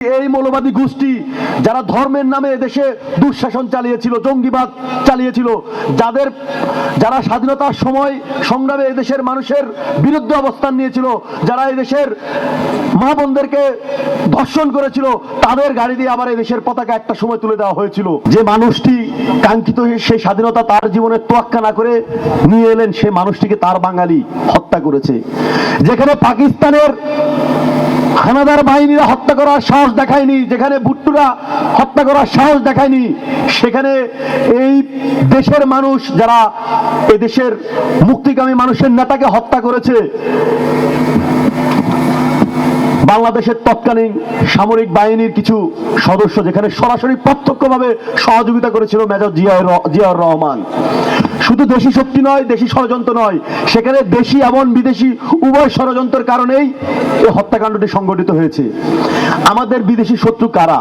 এই মৌলবাদী গোষ্ঠী যারা ধর্মের নামে দেশে দুঃশাসন চালিয়েছিল, জঙ্গিবাদ চালিয়েছিল, যারা স্বাধীনতার সময় সংগ্রামে এদেশের মানুষের বিরুদ্ধে অবস্থান নিয়েছিল, যারা এদেশের মা বোনদেরকে ধর্ষণ করেছিল, তাদের গাড়ি দিয়ে আবার এদেশের পতাকা একটা সময় তুলে দেওয়া হয়েছিল। যে মানুষটি কাঙ্ক্ষিত সেই স্বাধীনতা তার জীবনে তোয়াক্কা না করে নিয়ে এলেন, সেই মানুষটিকে তার বাঙালি হত্যা করেছে। যেখানে পাকিস্তানের হানাদার বাহিনীরা হত্যা করার সাহস দেখায়নি, যেখানে ভুট্টোরা হত্যা করার সাহস দেখায়নি, সেখানে এই দেশের মানুষ যারা এদেশের মুক্তিকামী মানুষের নেতাকে হত্যা করেছে, বাংলাদেশের তৎকালীন সামরিক বাহিনীর কিছু সদস্য, যেখানে সরাসরি প্রত্যক্ষভাবে সহযোগিতা করেছিল মেজর জিয়াউর রহমান। শুধু দেশি শক্তি নয়, দেশি ষড়যন্ত্র নয়, সেখানে দেশি এবং বিদেশি উভয় ষড়যন্ত্রের কারণেই এই হত্যাকাণ্ডটি সংঘটিত হয়েছে। আমাদের বিদেশি শত্রু কারা?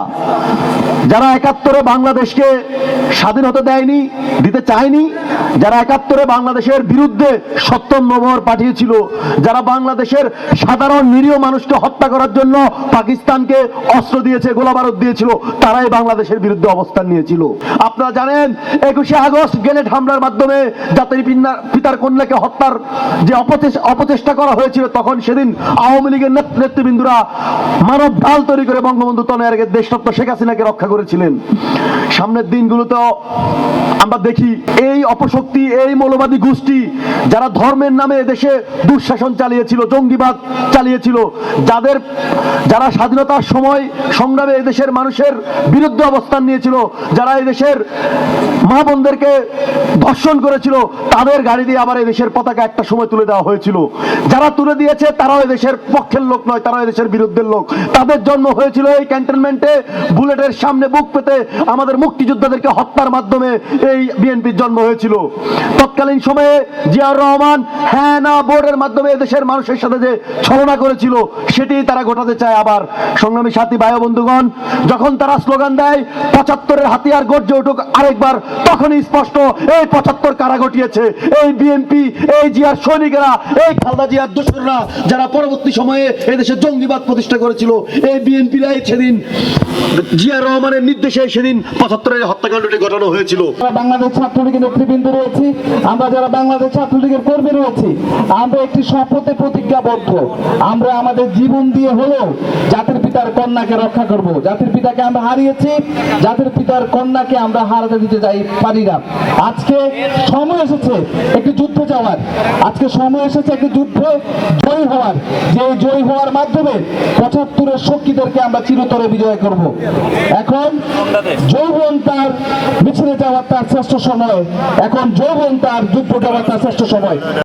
যারা ৭১-এ বাংলাদেশকে স্বাধীনতা দেয়নি, দিতে চায়নি, যারা ৭১-এ বাংলাদেশের বিরুদ্ধে সপ্তম নভর পাঠিয়েছিল, যারা বাংলাদেশের সাধারণ নিরীহ মানুষকে হত্যা করার জন্য পাকিস্তানকে অস্ত্র দিয়েছে, গোলাবারুদ দিয়েছিল, তারাই বাংলাদেশের বিরুদ্ধে অবস্থান নিয়েছিল। আপনারা জানেন ২১শে আগস্ট গ্রেনেড হামলার মাধ্যমে জাতির পিতার কন্যাকে হত্যার যে অপচেষ্টা করা হয়েছিল, তখন সেদিন আওয়ামী লীগের নেতৃবৃন্দরা মানব ঢাল তৈরি করে বঙ্গবন্ধু তনয়ের দেশরত্ন শেখ হাসিনাকে রক্ষা করেছিলেন। সামনের দিনগুলোতে আমরা দেখি এই অপশক্তি, এই মৌলবাদী গোষ্ঠী যারা ধর্মের নামে দেশে দুঃশাসন চালিয়েছিল, জঙ্গিবাদ চালিয়েছিল, যারা স্বাধীনতার সময় সংগ্রামে এদেশের মানুষের বিরুদ্ধে অবস্থান নিয়েছিল, যারা এদেশের মা বোনদেরকে ধর্ষণ করেছিল, তাদের গাড়ি দিয়ে আবার এদেশের পতাকা একটা সময় তুলে দেওয়া হয়েছিল। যারা তুলে দিয়েছে তারাও এদেশের পক্ষের লোক নয়, তারাও এদেশের বিরুদ্ধের লোক। তাদের জন্ম হয়েছিল এই ক্যান্টনমেন্টে, বুলেটের সামনে বুক পেতে আমাদের মুক্তিযোদ্ধাদেরকে হত্যার মাধ্যমে এই বিএনপির জন্ম হয়েছিল। তৎকালীন সময়ে জিয়াউর রহমান হ্যাঁ না ভোটের মাধ্যমে এদেশের মানুষের সাথে যে ছলনা করেছিল, সেটি তারা ঘটাতে চায় আবার। সংগ্রামী সাথী ভাই বন্ধুগণ, যখন তারা স্লোগান দেয় ৭৫-এর হাতিয়ার গর্জে উঠুক আরেকবার, তখনই স্পষ্ট এই ৭৫ কারা ঘটিয়েছে। এই বিএনপি, এই জিয়ার সৈনিকেরা, এই খালেদা জিয়ার দোসররা, যারা পরবর্তী সময়ে এদেশে জঙ্গিবাদ প্রতিষ্ঠা করেছিল, এই বিএনপিরাই সেদিন জিয়াউর রহমানের নির্দেশে সেদিন ৭৫-এর হত্যাকাণ্ডটি ঘটানো হয়েছিল। বাংলাদেশ ছাত্রলীগের নেতৃবৃন্দ রয়েছি, আমরা যারা বাংলাদেশ ছাত্রলীগের কর্মী রয়েছি, আমরা একটি শপথে প্রতিজ্ঞাবদ্ধ। আমরা আমাদের জীবন দিয়ে হলেও জাতির পিতার কন্যাকে রক্ষা করব। জাতির পিতাকে আমরা হারিয়েছি, জাতির পিতার কন্যাকে আমরা হারাতে দিতে পারি না। আজকে সময় এসেছে একটি যুদ্ধে যাওয়ার, আজকে সময় এসেছে একটি যুদ্ধে জয়ী হওয়ার, যে জয়ী হওয়ার মাধ্যমে ৭৫-এর শক্তিদেরকে আমরা চিরতরে বিজয় করব। এখন যৌবন তার মিছিলে যাওয়ার তার শ্রেষ্ঠ সময়, এখন যৌবন তার যুদ্ধ যাওয়ার তার শ্রেষ্ঠ সময়।